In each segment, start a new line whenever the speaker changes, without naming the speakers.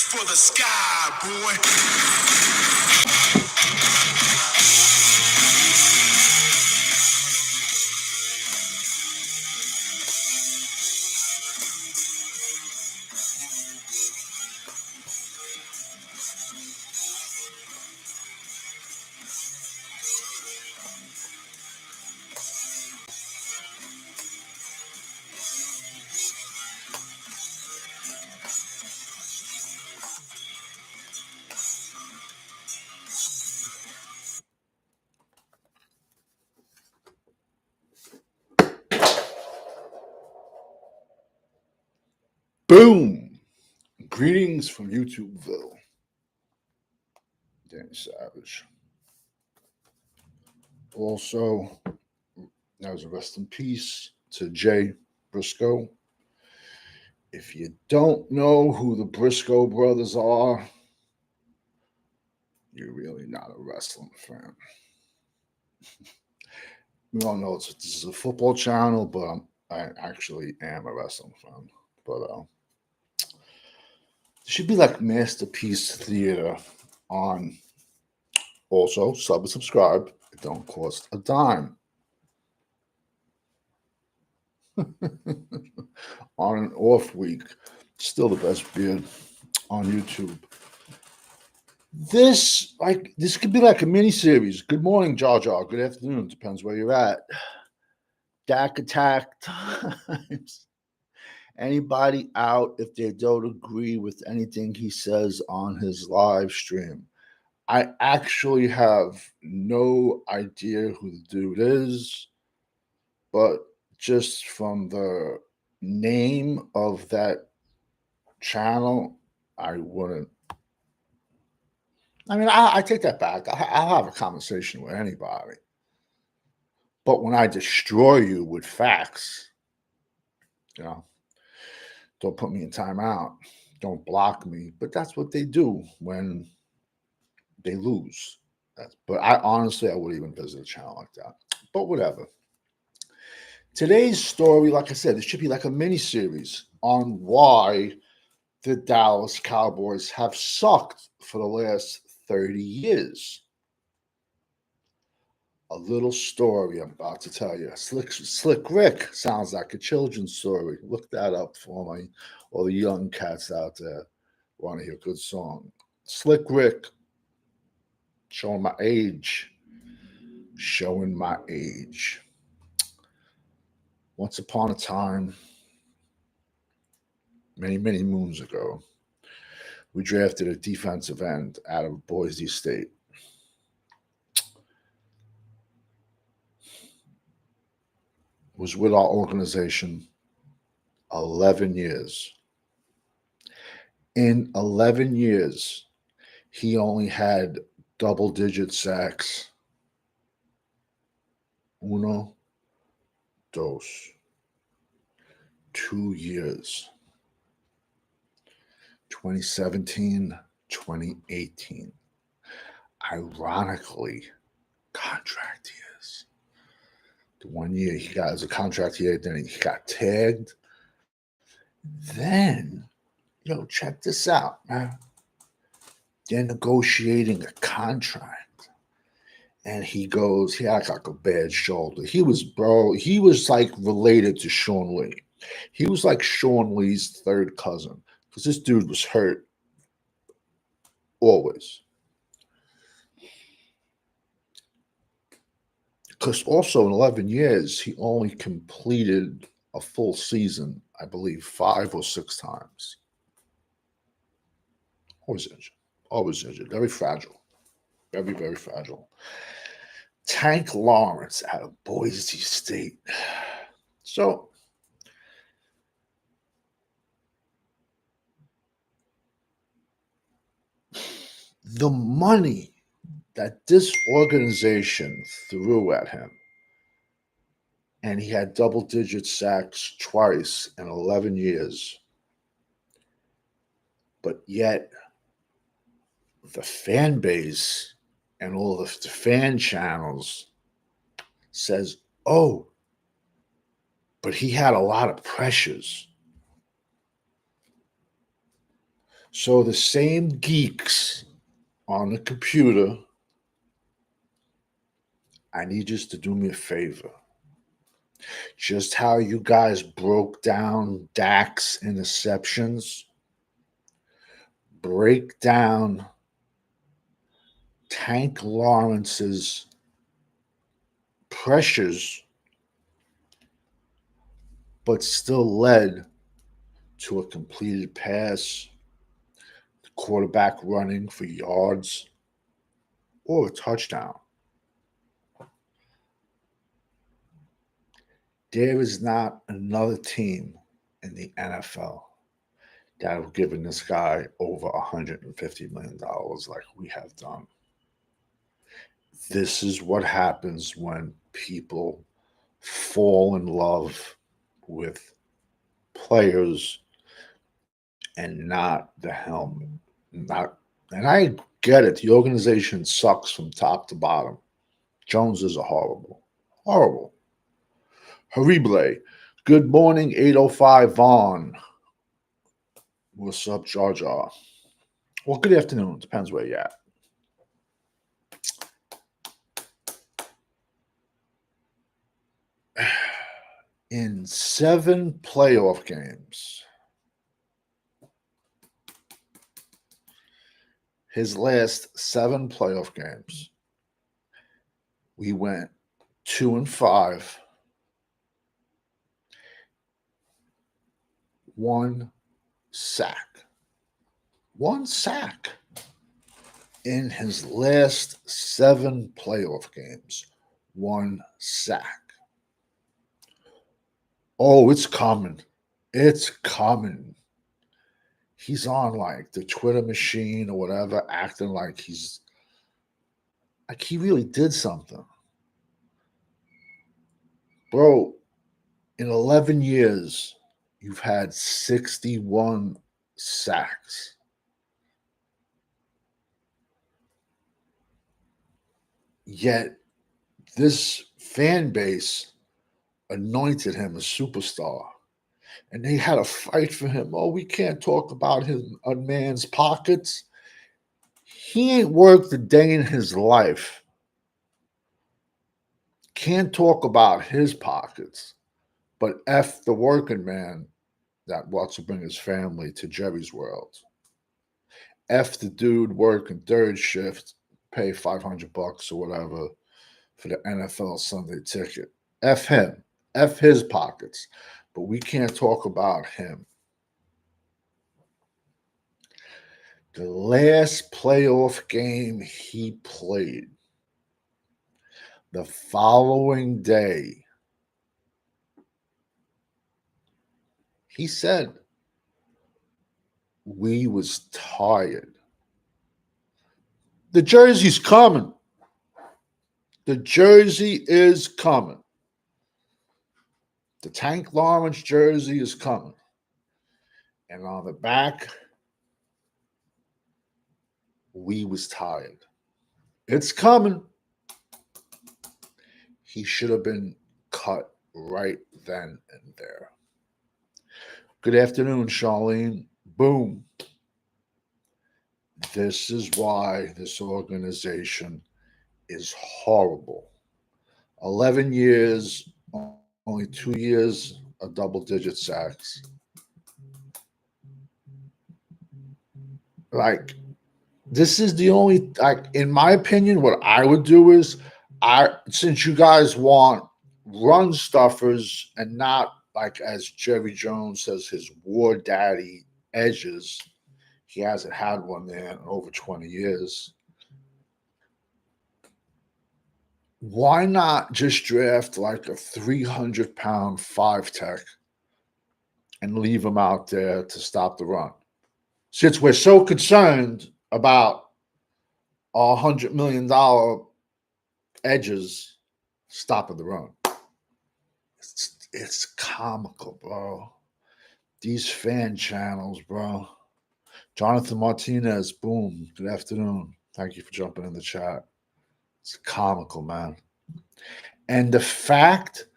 for the sky, boy.
Boom! Greetings from YouTubeville. Danny Savage. Also, that was a rest in peace to Jay Briscoe. If you don't know who the Briscoe brothers are, you're really not a wrestling fan. We all know this is a football channel, but I actually am a wrestling fan. But it should be like Masterpiece Theater on. Also, sub and subscribe. It don't cost a dime. On an off week, still the best beard on YouTube. This could be like a mini series. Good morning, Jar Jar. Good afternoon. Depends where you're at. Dak Attack times. Anybody out if they don't agree with anything he says on his live stream? I actually have no idea who the dude is, but just from the name of that channel, I wouldn't. I mean, I take that back. I'll have a conversation with anybody. But when I destroy you with facts, don't put me in timeout. Don't block me. But that's what they do when they lose. But I honestly wouldn't even visit a channel like that. But whatever. Today's story, like I said, it should be like a mini series on why the Dallas Cowboys have sucked for the last 30 years. A little story I'm about to tell you. Slick Rick sounds like a children's story. Look that up for me. All the young cats out there want to hear a good song. Slick Rick, showing my age. Showing my age. Once upon a time, many, many moons ago, we drafted a defensive end out of Boise State. Was with our organization 11 years. In 11 years, he only had double-digit sacks. Uno, dos. 2 years. 2017, 2018. Ironically, contract years. The 1 year he got as a contract year, then he got tagged. Then, check this out, man. They're negotiating a contract. And he goes, he had like a bad shoulder. He was like related to Sean Lee. He was like Sean Lee's third cousin because this dude was hurt always. Because also in 11 years, he only completed a full season, I believe, 5 or 6 times. Always injured, very fragile, very, very fragile. Tank Lawrence out of Boise State. So, the money that this organization threw at him, and he had double-digit sacks twice in 11 years, but yet the fan base and all the fan channels says, oh, but he had a lot of pressures. So the same geeks on the computer, I need you to do me a favor. Just how you guys broke down Dak's interceptions, break down Tank Lawrence's pressures, but still led to a completed pass, the quarterback running for yards, or a touchdown. There is not another team in the NFL that have given this guy over $150 million like we have done. This is what happens when people fall in love with players and not the helmet. Not, and I get it. The organization sucks from top to bottom. Joneses are horrible. Horrible. Harible. Good morning, 805 Vaughn. What's up, Jar Jar? Well, good afternoon. Depends where you're at. In 7 playoff games, his last 7 playoff games, we went 2-5, 1 sack. 1 sack in his last 7 playoff games. 1 sack. Oh, it's coming. It's coming. He's on like the Twitter machine or whatever, acting like he really did something. Bro, in 11 years, you've had 61 sacks. Yet this fan base anointed him a superstar. And they had a fight for him. Oh, we can't talk about a man's pockets. He ain't worked a day in his life. Can't talk about his pockets. But F the working man that wants to bring his family to Jerry's World. F the dude working third shift, pay $500 or whatever for the NFL Sunday ticket. F him. F his pockets. But we can't talk about him. The last playoff game he played, the following day, he said, we was tired. The jersey's coming. The jersey is coming. The Tank Lawrence jersey is coming. And on the back, we was tired. It's coming. He should have been cut right then and there. Good afternoon, Charlene. Boom. This is why this organization is horrible. 11 years, only 2 years of double-digit sacks. Like, this is the only, like, in my opinion, what I would do is, since you guys want run stuffers and not, like, as Jerry Jones says, his war daddy edges, he hasn't had one there in over 20 years. Why not just draft like a 300-pound 5-tech and leave him out there to stop the run? Since we're so concerned about $100 million edges stopping the run. It's comical, bro. These fan channels, bro. Jonathan Martinez, boom. Good afternoon. Thank you for jumping in the chat. It's comical, man. And the fact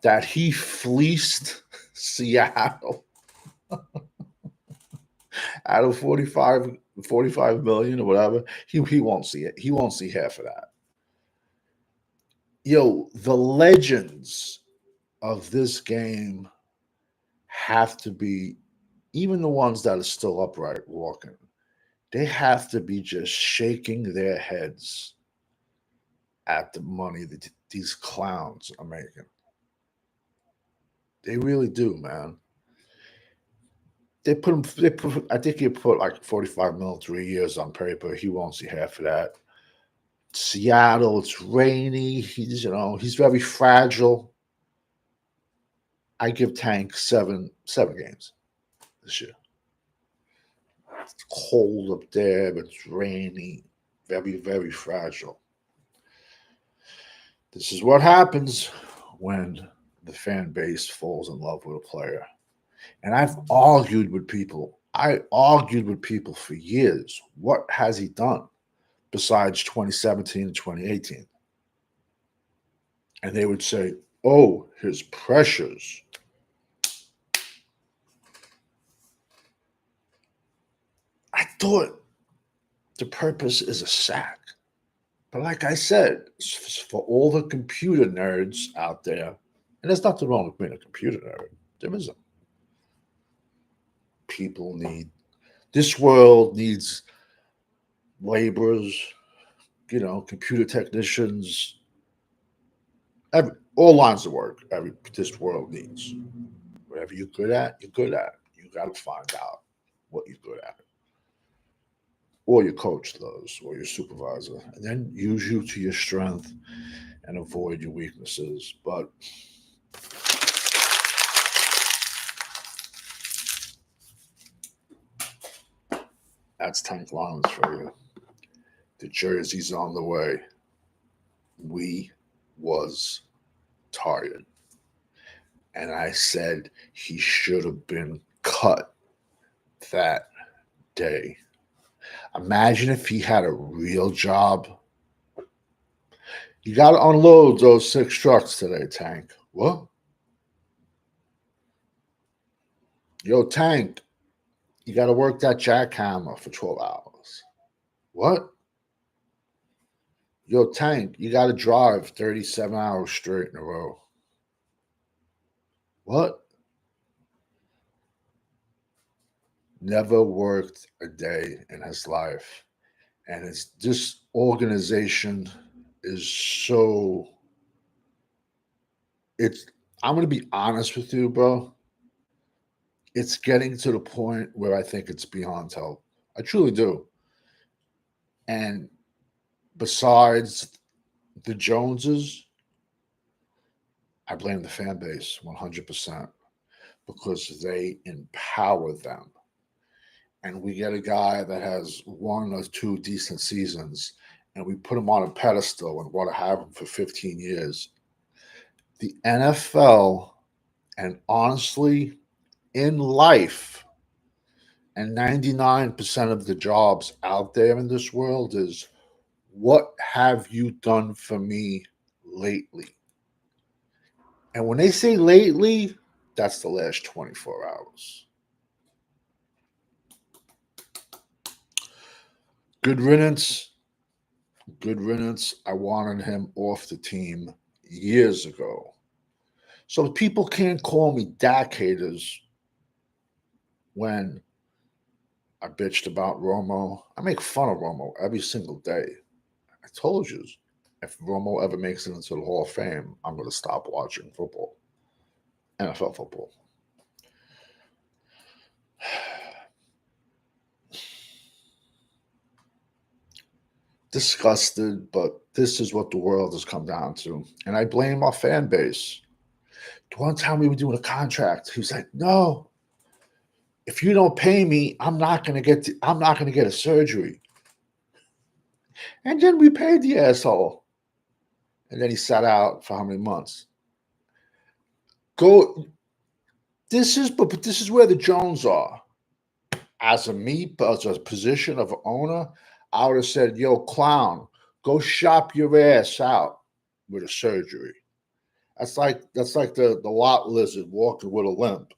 that he fleeced Seattle out of 45 million or whatever, he won't see it. He won't see half of that. Yo, the legends of this game have to be, even the ones that are still upright walking, they have to be just shaking their heads at the money that these clowns are making. They really do, man. They put him. They put. I think he put like 45 mil 3 years on paper. He won't see half of that. Seattle, it's rainy. He's very fragile. I give Tank seven games this year. It's cold up there, but it's rainy. Very, very fragile. This is what happens when the fan base falls in love with a player. And I've argued with people. I argued with people for years. What has he done besides 2017 and 2018? And they would say, oh, his pressures. I thought the purpose is a sack. But like I said, for all the computer nerds out there, and there's nothing wrong with being a computer nerd. There isn't. People need, this world needs laborers, computer technicians, all lines of work. This world needs. Whatever you're good at, you're good at. You got to find out what you're good at, or your coach does, or your supervisor, and then use you to your strength and avoid your weaknesses. But that's Tank Lawrence for you. The jersey's on the way. We was tired. And I said he should have been cut that day. Imagine if he had a real job. You got to unload those 6 trucks today, Tank. What? Yo, Tank, you got to work that jackhammer for 12 hours. What? Yo, Tank, you got to drive 37 hours straight in a row. What? Never worked a day in his life. And this organization is so, I'm going to be honest with you, bro. It's getting to the point where I think it's beyond help. I truly do. And besides the Joneses, I blame the fan base 100% because they empower them. And we get a guy that has 1 or 2 decent seasons, and we put him on a pedestal and want to have him for 15 years. The NFL, and honestly, in life, and 99% of the jobs out there in this world is, what have you done for me lately? And when they say lately, that's the last 24 hours. Good riddance. Good riddance. I wanted him off the team years ago. So people can't call me Dak haters when I bitched about Romo. I make fun of Romo every single day. I told you, if Romo ever makes it into the Hall of Fame, I'm going to stop watching football, NFL football. Disgusted, but this is what the world has come down to. And I blame our fan base. The one time we were doing a contract, he was like, no, if you don't pay me, I'm not going to get a surgery. And then we paid the asshole. And then he sat out for how many months? This is where the Jones are. As a position of owner, I would have said, yo, clown, go shop your ass out with a surgery. That's like the lot lizard walking with a limp.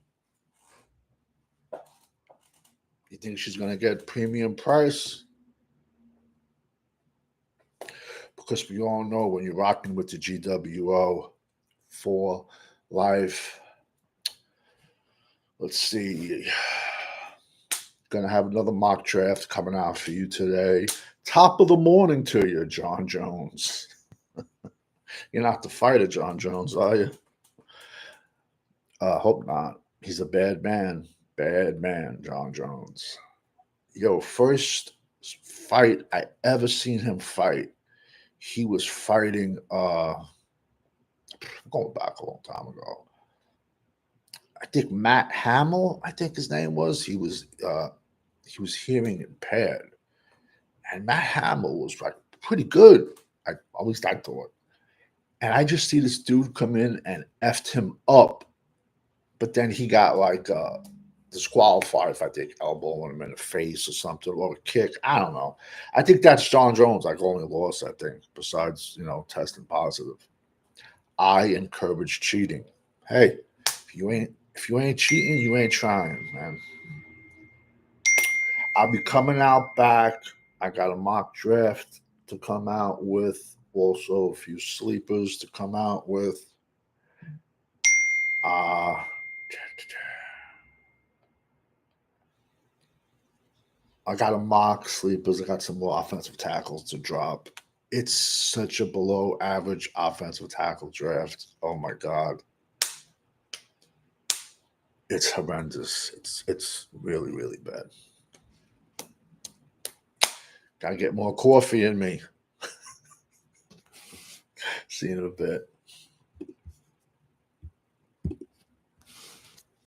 think she's going to get premium price? Because we all know when you're rocking with the GWO for life. Let's see. Gonna have another mock draft coming out for you today. Top of the morning to you, John Jones. You're not the fighter, John Jones, are you? Hope not. He's a bad man. Bad man, John Jones. Yo, first fight I ever seen him fight, he was fighting going back a long time ago. I think Matt Hamill, I think his name was. He was hearing impaired. And Matt Hamill was like pretty good. At least I thought. And I just see this dude come in and effed him up. But then he got like disqualified if I think elbowing him in the face or something, or a kick. I don't know. I think that's John Jones, like only loss, I think, besides, testing positive. I encourage cheating. Hey, if you ain't cheating, you ain't trying, man. I'll be coming out back. I got a mock draft to come out with. Also, a few sleepers to come out with. I got a mock sleepers. I got some more offensive tackles to drop. It's such a below average offensive tackle draft. Oh my God. It's horrendous. It's really, really bad. Gotta get more coffee in me. See you in a bit.